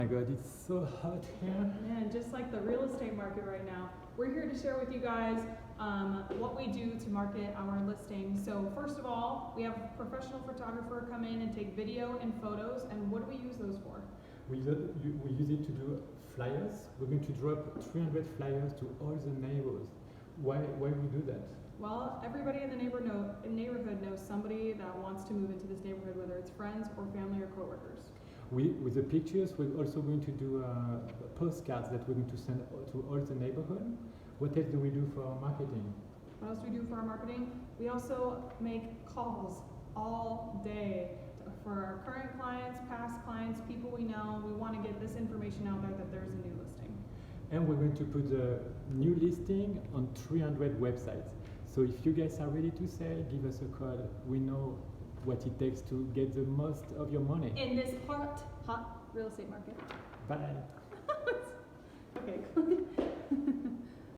My God, it's so hot here. Man, just like the real estate market right now. We're here to share with you guys what we do to market our listings. So first of all, we have a professional photographer come in and take video and photos. And what do we use those for? We use it to do flyers. We're going to drop 300 flyers to all the neighbors. Why we do that? Well, everybody in the neighborhood knows somebody that wants to move into this neighborhood, whether it's friends or family or coworkers. With the pictures, we're also going to do postcards that we're going to send to all the neighborhood. What else do we do for our marketing? What else do we do for our marketing? We also make calls all day for our current clients, past clients, people we know. We want to get this information out there that there's a new listing. And we're going to put the new listing on 300 websites. So if you guys are ready to sell, give us a call. We know what it takes to get the most of your money. In this hot real estate market. Bye.